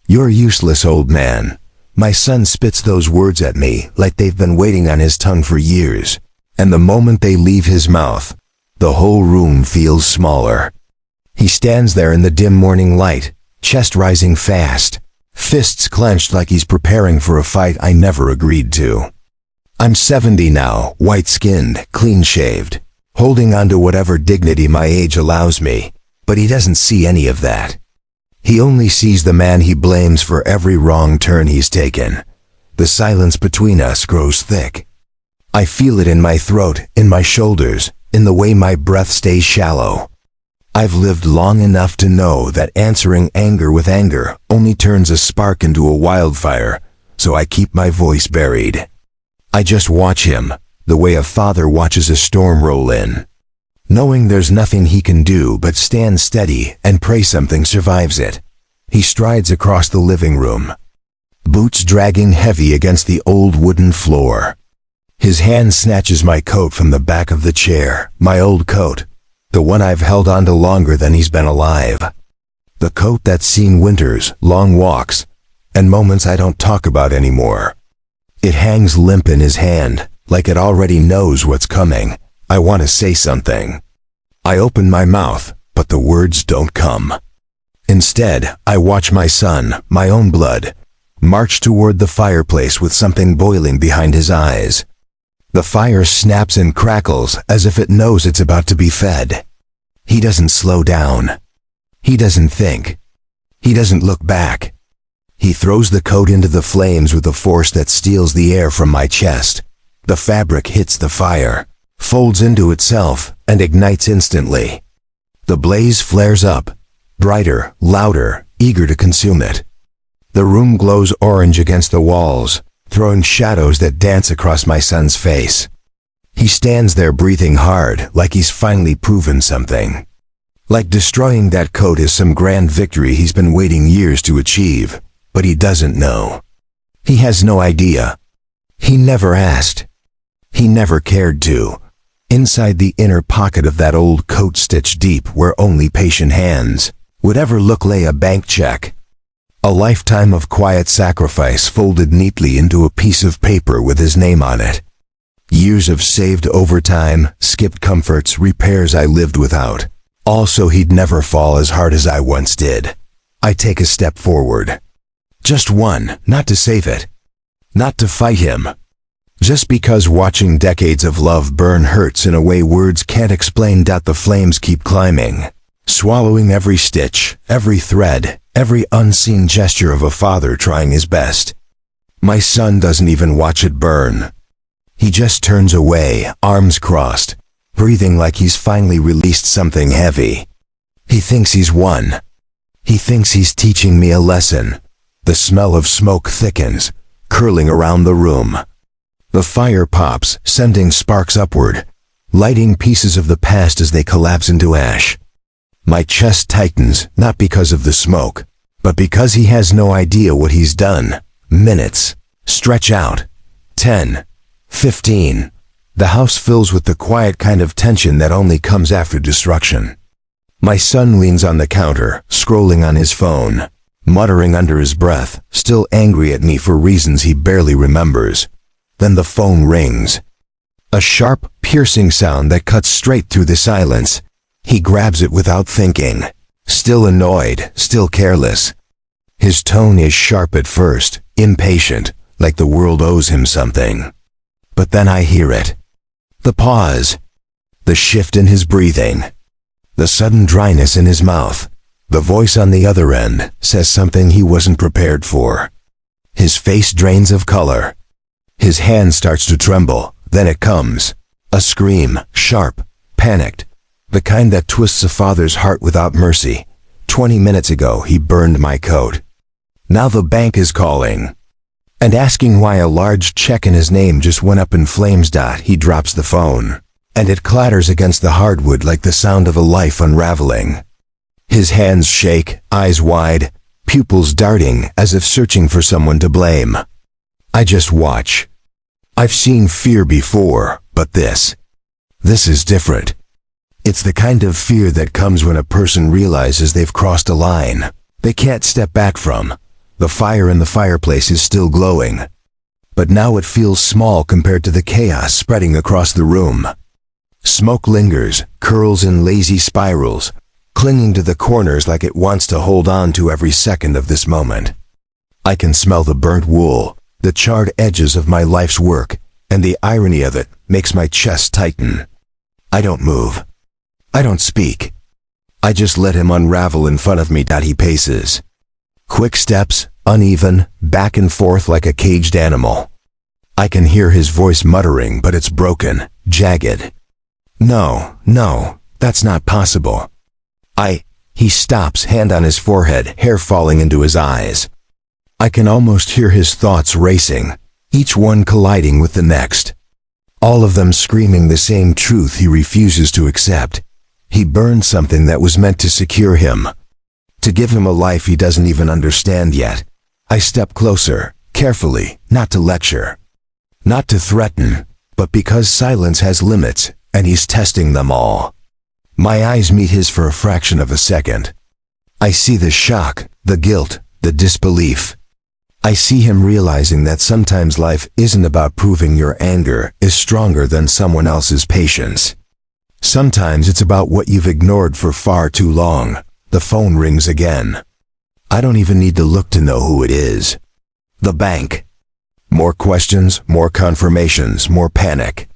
"You're useless, old man." My son spits those words at me like they've been waiting on his tongue for years. And the moment they leave his mouth, the whole room feels smaller. He stands there in the dim morning light, chest rising fast, fists clenched like he's preparing for a fight I never agreed to. I'm 70 now, white-skinned, clean-shaved, holding on to whatever dignity my age allows me, but he doesn't see any of that. He only sees the man he blames for every wrong turn he's taken. The silence between us grows thick. I feel it in my throat, in my shoulders, in the way my breath stays shallow. I've lived long enough to know that answering anger with anger only turns a spark into a wildfire, so I keep my voice buried. I just watch him, the way a father watches a storm roll in, knowing there's nothing he can do but stand steady and pray something survives it. He strides across the living room, boots dragging heavy against the old wooden floor. His hand snatches my coat from the back of the chair, my old coat, the one I've held onto longer than he's been alive. The coat that's seen winters, long walks, and moments I don't talk about anymore. It hangs limp in his hand, like it already knows what's coming. I want to say something. I open my mouth, but the words don't come. Instead, I watch my son, my own blood, march toward the fireplace with something boiling behind his eyes. The fire snaps and crackles as if it knows it's about to be fed. He doesn't slow down. He doesn't think. He doesn't look back. He throws the coat into the flames with a force that steals the air from my chest. The fabric hits the fire, folds into itself, and ignites instantly. The blaze flares up, brighter, louder, eager to consume it. The room glows orange against the walls, throwing shadows that dance across my son's face. He stands there breathing hard, like he's finally proven something. Like destroying that coat is some grand victory he's been waiting years to achieve, but he doesn't know. He has no idea. He never asked. He never cared to. Inside the inner pocket of that old coat stitched deep where only patient hands would ever look lay a bank check. A lifetime of quiet sacrifice folded neatly into a piece of paper with his name on it. Years of saved overtime, skipped comforts, repairs I lived without. All so he'd never fall as hard as I once did. I take a step forward. Just one, not to save it. Not to fight him. Just because watching decades of love burn hurts in a way words can't explain. The flames keep climbing, swallowing every stitch, every thread, every unseen gesture of a father trying his best. My son doesn't even watch it burn. He just turns away, arms crossed, breathing like he's finally released something heavy. He thinks he's won. He thinks he's teaching me a lesson. The smell of smoke thickens, curling around the room. The fire pops, sending sparks upward, lighting pieces of the past as they collapse into ash. My chest tightens, not because of the smoke, but because he has no idea what he's done. Minutes stretch out. 10, 15. The house fills with the quiet kind of tension that only comes after destruction. My son leans on the counter, scrolling on his phone, muttering under his breath, still angry at me for reasons he barely remembers. Then the phone rings. A sharp, piercing sound that cuts straight through the silence. He grabs it without thinking, still annoyed, still careless. His tone is sharp at first, impatient, like the world owes him something. But then I hear it. The pause. The shift in his breathing. The sudden dryness in his mouth. The voice on the other end says something he wasn't prepared for. His face drains of color. His hand starts to tremble, then it comes. A scream, sharp, panicked. The kind that twists a father's heart without mercy. 20 minutes ago, he burned my coat. Now the bank is calling and asking why a large check in his name just went up in flames. He drops the phone, and it clatters against the hardwood like the sound of a life unraveling. His hands shake, eyes wide, pupils darting as if searching for someone to blame. I just watch. I've seen fear before, but this is different. It's the kind of fear that comes when a person realizes they've crossed a line they can't step back from. The fire in the fireplace is still glowing, but now it feels small compared to the chaos spreading across the room. Smoke lingers, curls in lazy spirals, clinging to the corners like it wants to hold on to every second of this moment. I can smell the burnt wool, the charred edges of my life's work, and the irony of it makes my chest tighten. I don't move. I don't speak. I just let him unravel in front of me. He paces. Quick steps, uneven, back and forth like a caged animal. I can hear his voice muttering, but it's broken, jagged. No, that's not possible. He stops, hand on his forehead, hair falling into his eyes. I can almost hear his thoughts racing, each one colliding with the next. All of them screaming the same truth he refuses to accept. He burned something that was meant to secure him, to give him a life he doesn't even understand yet. I step closer, carefully, not to lecture, not to threaten, but because silence has limits, and he's testing them all. My eyes meet his for a fraction of a second. I see the shock, the guilt, the disbelief. I see him realizing that sometimes life isn't about proving your anger is stronger than someone else's patience. Sometimes it's about what you've ignored for far too long. The phone rings again. I don't even need to look to know who it is. The bank. More questions, more confirmations, more panic.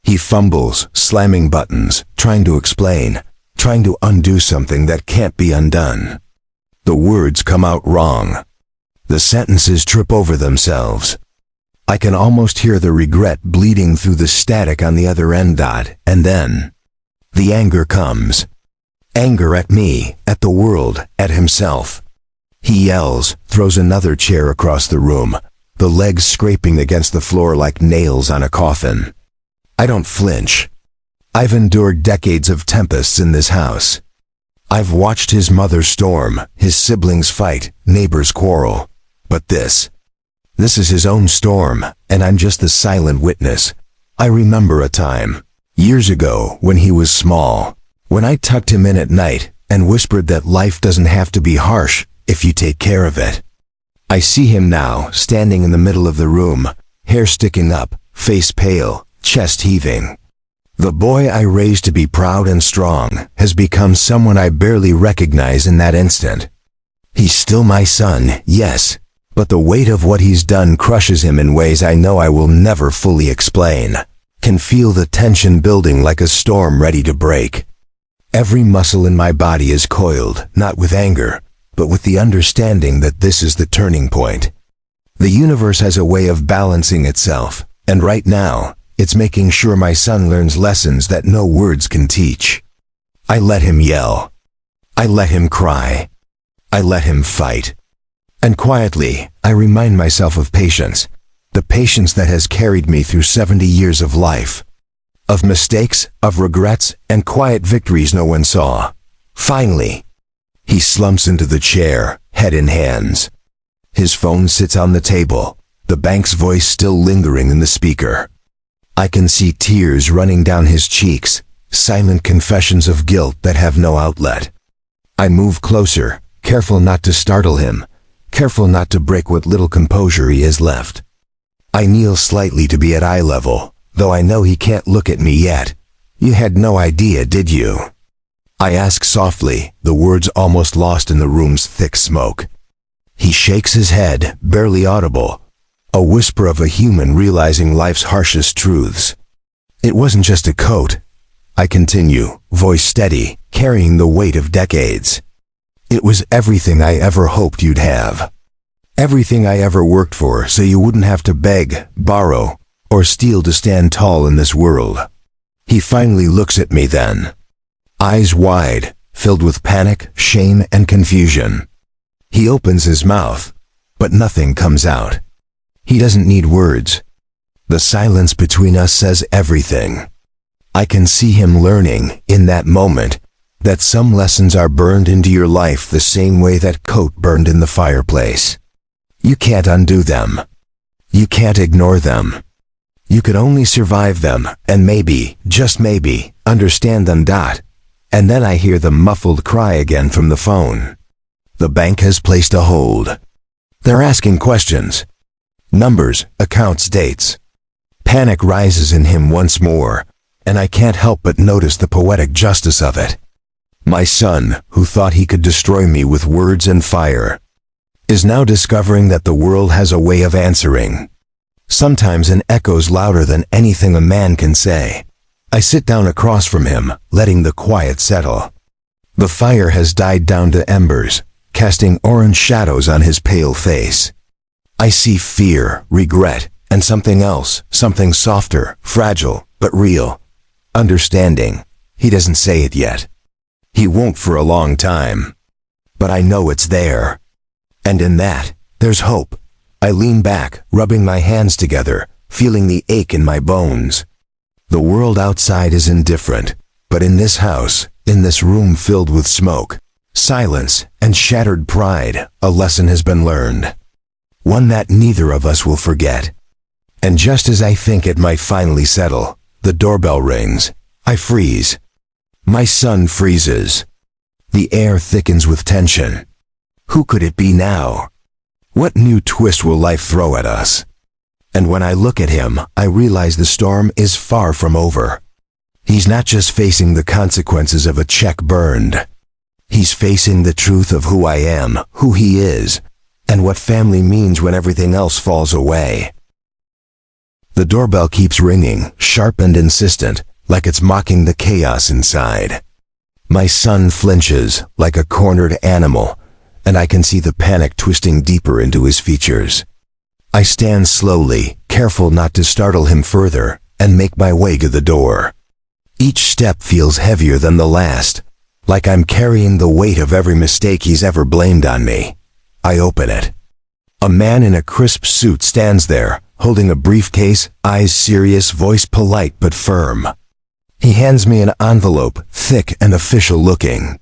He fumbles, slamming buttons, trying to explain, trying to undo something that can't be undone. The words come out wrong. The sentences trip over themselves. I can almost hear the regret bleeding through the static on the other end. And then, the anger comes. Anger at me, at the world, at himself. He yells, throws another chair across the room, the legs scraping against the floor like nails on a coffin. I don't flinch. I've endured decades of tempests in this house. I've watched his mother storm, his siblings fight, neighbors quarrel. But this is his own storm, and I'm just the silent witness. I remember a time, years ago, when he was small, when I tucked him in at night and whispered that life doesn't have to be harsh if you take care of it. I see him now, standing in the middle of the room, hair sticking up, face pale, chest heaving. The boy I raised to be proud and strong has become someone I barely recognize in that instant. He's still my son, yes, but the weight of what he's done crushes him in ways I know I will never fully explain. Can feel the tension building like a storm ready to break. Every muscle in my body is coiled, not with anger, but with the understanding that this is the turning point. The universe has a way of balancing itself, and right now, it's making sure my son learns lessons that no words can teach. I let him yell. I let him cry. I let him fight. And quietly, I remind myself of patience, the patience that has carried me through 70 years of life. Of mistakes, of regrets, and quiet victories no one saw. Finally, he slumps into the chair, head in hands. His phone sits on the table, the bank's voice still lingering in the speaker. I can see tears running down his cheeks, silent confessions of guilt that have no outlet. I move closer, careful not to startle him, careful not to break what little composure he has left. I kneel slightly to be at eye level, though I know he can't look at me yet. You had no idea, did you? I ask softly, the words almost lost in the room's thick smoke. He shakes his head, barely audible, a whisper of a human realizing life's harshest truths. It wasn't just a coat. I continue, voice steady, carrying the weight of decades. It was everything I ever hoped you'd have. Everything I ever worked for so you wouldn't have to beg, borrow, or steal to stand tall in this world. He finally looks at me then. Eyes wide, filled with panic, shame, and confusion. He opens his mouth, but nothing comes out. He doesn't need words. The silence between us says everything. I can see him learning, in that moment, that some lessons are burned into your life the same way that coat burned in the fireplace. You can't undo them. You can't ignore them. You can only survive them, and maybe, just maybe, understand them. And then I hear the muffled cry again from the phone. The bank has placed a hold. They're asking questions. Numbers, accounts, dates. Panic rises in him once more, and I can't help but notice the poetic justice of it. My son, who thought he could destroy me with words and fire, is now discovering that the world has a way of answering. Sometimes an echo's louder than anything a man can say. I sit down across from him, letting the quiet settle. The fire has died down to embers, casting orange shadows on his pale face. I see fear, regret, and something else, something softer, fragile, but real. Understanding. He doesn't say it yet. He won't for a long time. But I know it's there. And in that, there's hope. I lean back, rubbing my hands together, feeling the ache in my bones. The world outside is indifferent, but in this house, in this room filled with smoke, silence, and shattered pride, a lesson has been learned. One that neither of us will forget. And just as I think it might finally settle, the doorbell rings. I freeze. My son freezes. The air thickens with tension. Who could it be now? What new twist will life throw at us? And when I look at him, I realize the storm is far from over. He's not just facing the consequences of a check burned. He's facing the truth of who I am, who he is, and what family means when everything else falls away. The doorbell keeps ringing, sharp and insistent, like it's mocking the chaos inside. My son flinches, like a cornered animal, and I can see the panic twisting deeper into his features. I stand slowly, careful not to startle him further, and make my way to the door. Each step feels heavier than the last, like I'm carrying the weight of every mistake he's ever blamed on me. I open it. A man in a crisp suit stands there, holding a briefcase, eyes serious, voice polite but firm. He hands me an envelope, thick and official looking.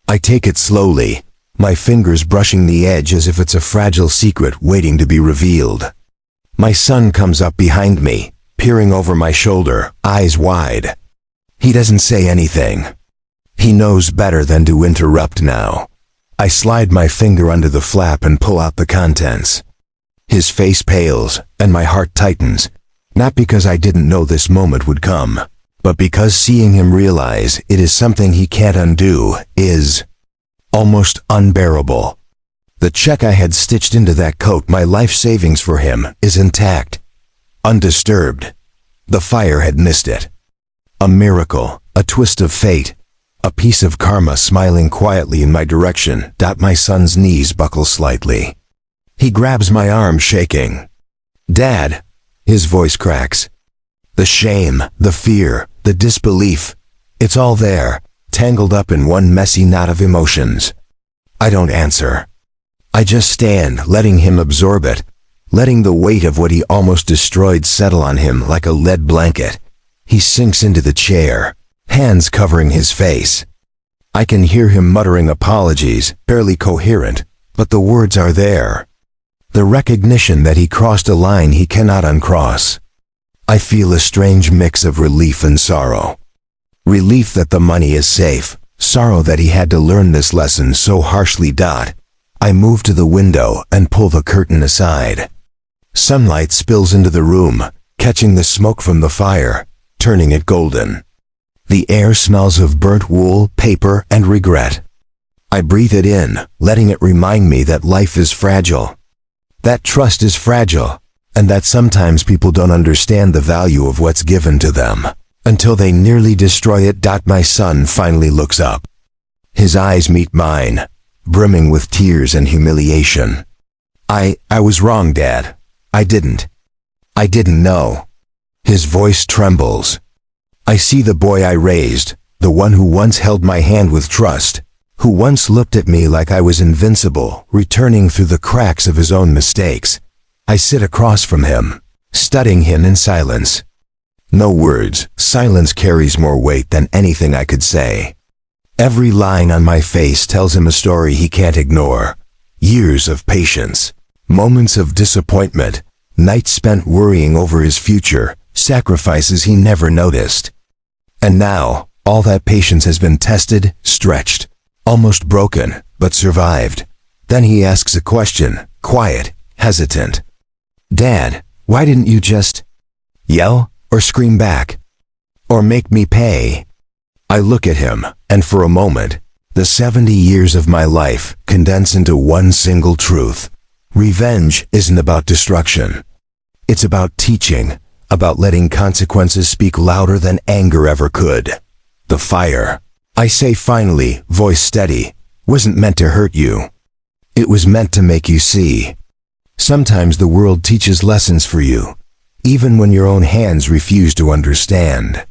I take it slowly, my fingers brushing the edge as if it's a fragile secret waiting to be revealed. My son comes up behind me, peering over my shoulder, eyes wide. He doesn't say anything. He knows better than to interrupt now. I slide my finger under the flap and pull out the contents. His face pales, and my heart tightens, not because I didn't know this moment would come, but because seeing him realize it is something he can't undo is almost unbearable. The check I had stitched into that coat, my life savings for him, is intact, undisturbed. The fire had missed it. A miracle, a twist of fate, a piece of karma smiling quietly in my direction. My son's knees buckle slightly. He grabs my arm, shaking. "Dad," his voice cracks. The shame, the fear, the disbelief, it's all there, tangled up in one messy knot of emotions. I don't answer. I just stand, letting him absorb it, letting the weight of what he almost destroyed settle on him like a lead blanket. He sinks into the chair, hands covering his face. I can hear him muttering apologies, barely coherent, but the words are there. The recognition that he crossed a line he cannot uncross. I feel a strange mix of relief and sorrow. Relief that the money is safe, sorrow that he had to learn this lesson so harshly. I move to the window and pull the curtain aside. Sunlight spills into the room, catching the smoke from the fire, turning it golden. The air smells of burnt wool, paper, and regret. I breathe it in, letting it remind me that life is fragile. That trust is fragile, and that sometimes people don't understand the value of what's given to them until they nearly destroy it. My son finally looks up. His eyes meet mine, brimming with tears and humiliation. I was wrong, Dad. I didn't know. His voice trembles. I see the boy I raised, the one who once held my hand with trust, who once looked at me like I was invincible, returning through the cracks of his own mistakes. I sit across from him, studying him in silence. No words, silence carries more weight than anything I could say. Every line on my face tells him a story he can't ignore. Years of patience, moments of disappointment, nights spent worrying over his future, sacrifices he never noticed. And now, all that patience has been tested, stretched, almost broken, but survived. Then he asks a question, quiet, hesitant. "Dad, why didn't you just yell or scream back? Or make me pay?" I look at him, and for a moment, the 70 years of my life condense into one single truth. Revenge isn't about destruction. It's about teaching, about letting consequences speak louder than anger ever could. The fire, I say finally, voice steady, wasn't meant to hurt you. It was meant to make you see. Sometimes the world teaches lessons for you, even when your own hands refuse to understand.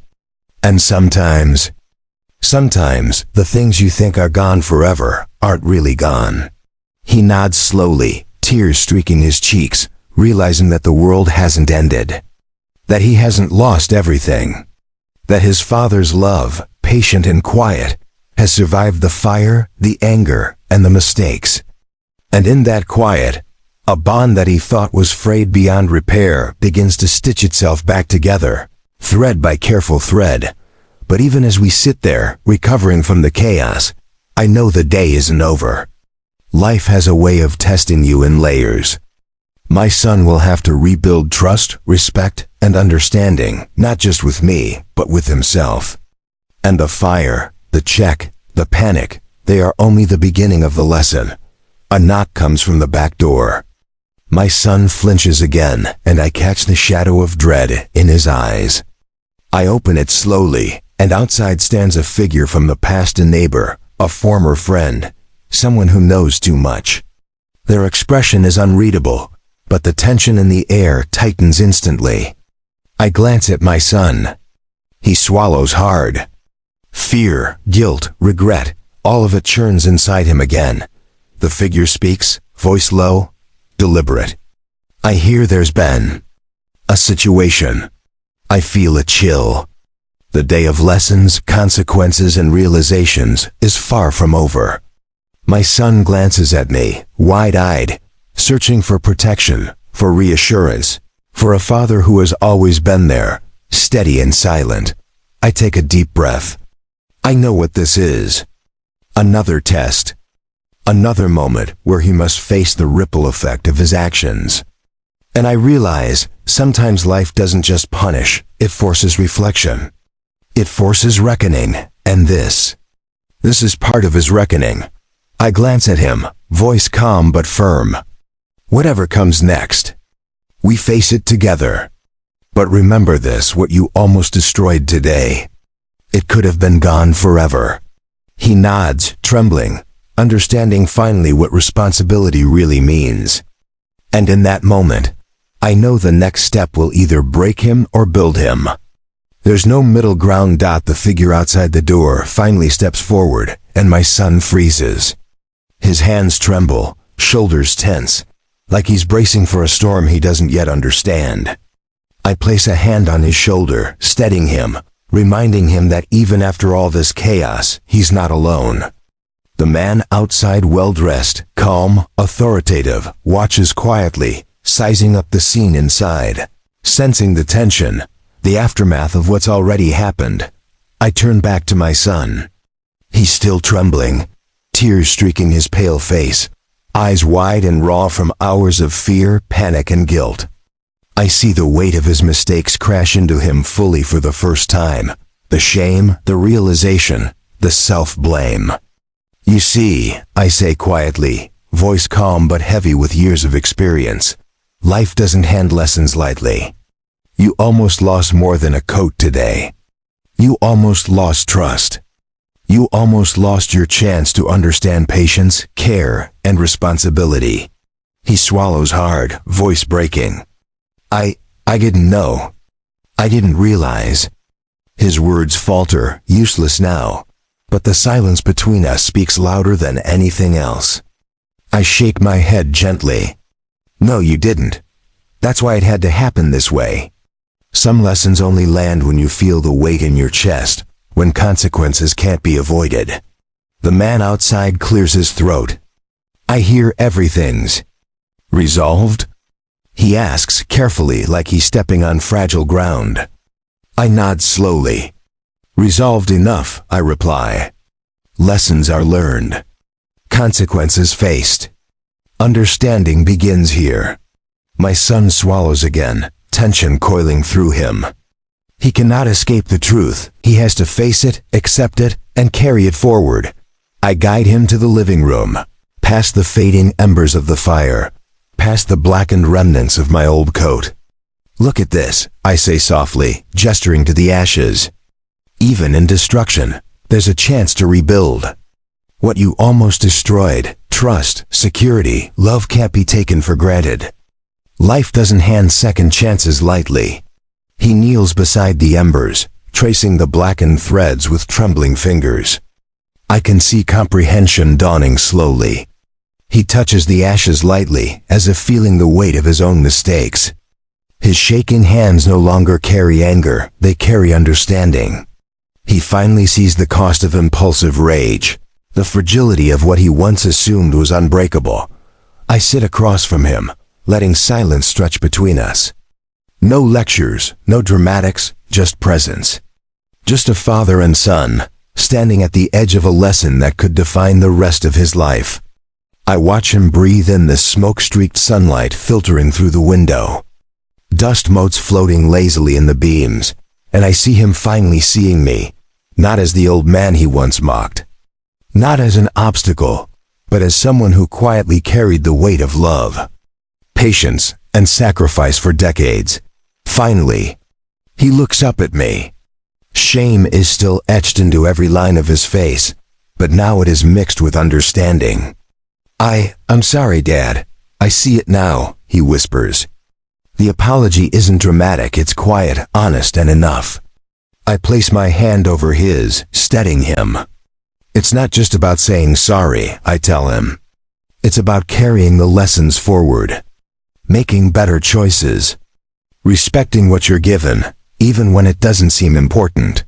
And sometimes the things you think are gone forever aren't really gone. He nods slowly, tears streaking his cheeks, realizing that the world hasn't ended. That he hasn't lost everything. That his father's love, patient and quiet, has survived the fire, the anger, and the mistakes. And in that quiet, a bond that he thought was frayed beyond repair begins to stitch itself back together, thread by careful thread. But even as we sit there, recovering from the chaos, I know the day isn't over. Life has a way of testing you in layers. My son will have to rebuild trust, respect, and understanding, not just with me, but with himself. And the fire, the check, the panic, they are only the beginning of the lesson. A knock comes from the back door. My son flinches again, and I catch the shadow of dread in his eyes. I open it slowly, and outside stands a figure from the past, a neighbor, a former friend, someone who knows too much. Their expression is unreadable, but the tension in the air tightens instantly. I glance at my son. He swallows hard. Fear, guilt, regret, all of it churns inside him again. The figure speaks, voice low, deliberate. I hear there's been a situation. I feel a chill. The day of lessons, consequences, and realizations is far from over. My son glances at me, wide-eyed, searching for protection, for reassurance, for a father who has always been there, steady and silent. I take a deep breath. I know what this is. Another test. Another moment where he must face the ripple effect of his actions. And I realize sometimes life doesn't just punish, it forces reflection. It forces reckoning, and this is part of his reckoning. I glance at him, voice calm but firm. Whatever comes next, we face it together. But remember this, what you almost destroyed today. It could have been gone forever. He nods, trembling, understanding finally what responsibility really means. And in that moment, I know the next step will either break him or build him. There's no middle ground. The figure outside the door finally steps forward, and my son freezes. His hands tremble, shoulders tense, like he's bracing for a storm he doesn't yet understand. I place a hand on his shoulder, steadying him, reminding him that even after all this chaos, he's not alone. The man outside, well-dressed, calm, authoritative, watches quietly, sizing up the scene inside, sensing the tension, the aftermath of what's already happened. I turn back to my son. He's still trembling, tears streaking his pale face, eyes wide and raw from hours of fear, panic, and guilt. I see the weight of his mistakes crash into him fully for the first time. The shame, the realization, the self-blame. You see, I say quietly, voice calm but heavy with years of experience, life doesn't hand lessons lightly. You almost lost more than a coat today. You almost lost trust. You almost lost your chance to understand patience, care, and responsibility. He swallows hard, voice breaking. I didn't know. I didn't realize. His words falter, useless now, but the silence between us speaks louder than anything else. I shake my head gently. No, you didn't. That's why it had to happen this way. Some lessons only land when you feel the weight in your chest, when consequences can't be avoided. The man outside clears his throat. I hear everything's resolved? He asks carefully, like he's stepping on fragile ground. I nod slowly. Resolved enough, I reply. Lessons are learned. Consequences faced. Understanding begins here. My son swallows again, tension coiling through him. He cannot escape the truth. He has to face it, accept it, and carry it forward. I guide him to the living room, past the fading embers of the fire, past the blackened remnants of my old coat. Look at this, I say softly, gesturing to the ashes. Even in destruction, there's a chance to rebuild. What you almost destroyed, trust, security, love can't be taken for granted. Life doesn't hand second chances lightly. He kneels beside the embers, tracing the blackened threads with trembling fingers. I can see comprehension dawning slowly. He touches the ashes lightly, as if feeling the weight of his own mistakes. His shaking hands no longer carry anger, they carry understanding. He finally sees the cost of impulsive rage, the fragility of what he once assumed was unbreakable. I sit across from him, letting silence stretch between us. No lectures, no dramatics, just presence. Just a father and son, standing at the edge of a lesson that could define the rest of his life. I watch him breathe in the smoke-streaked sunlight filtering through the window. Dust motes floating lazily in the beams, and I see him finally seeing me, not as the old man he once mocked. Not as an obstacle, but as someone who quietly carried the weight of love, patience, and sacrifice for decades. Finally, he looks up at me. Shame is still etched into every line of his face, but now it is mixed with understanding. I'm sorry, Dad. I see it now, he whispers. The apology isn't dramatic, it's quiet, honest, and enough. I place my hand over his, steadying him. It's not just about saying sorry, I tell him. It's about carrying the lessons forward, making better choices, respecting what you're given, even when it doesn't seem important.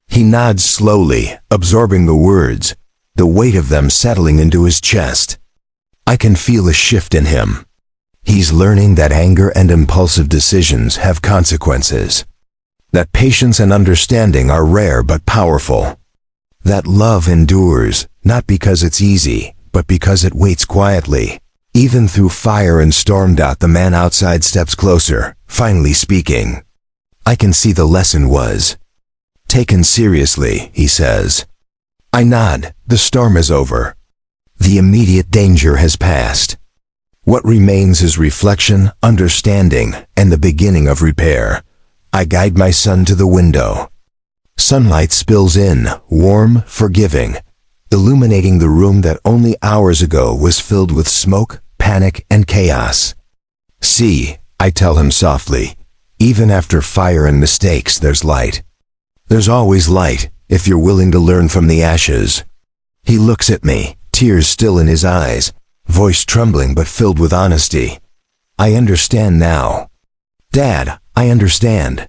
He nods slowly, absorbing the words, the weight of them settling into his chest. I can feel a shift in him. He's learning that anger and impulsive decisions have consequences. That patience and understanding are rare but powerful. That love endures, not because it's easy, but because it waits quietly. Even through fire and storm. The man outside steps closer, finally speaking. I can see the lesson was taken seriously, he says. I nod. The storm is over. The immediate danger has passed. What remains is reflection, understanding, and the beginning of repair. I guide my son to the window. Sunlight spills in, warm, forgiving, illuminating the room that only hours ago was filled with smoke, panic, and chaos. See, I tell him softly, even after fire and mistakes, there's light. There's always light, if you're willing to learn from the ashes. He looks at me, tears still in his eyes, voice trembling but filled with honesty. I understand now. Dad, I understand.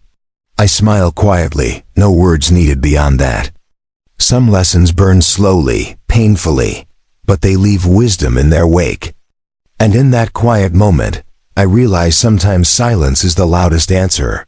I smile quietly, no words needed beyond that. Some lessons burn slowly, painfully, but they leave wisdom in their wake. And in that quiet moment, I realize sometimes silence is the loudest answer.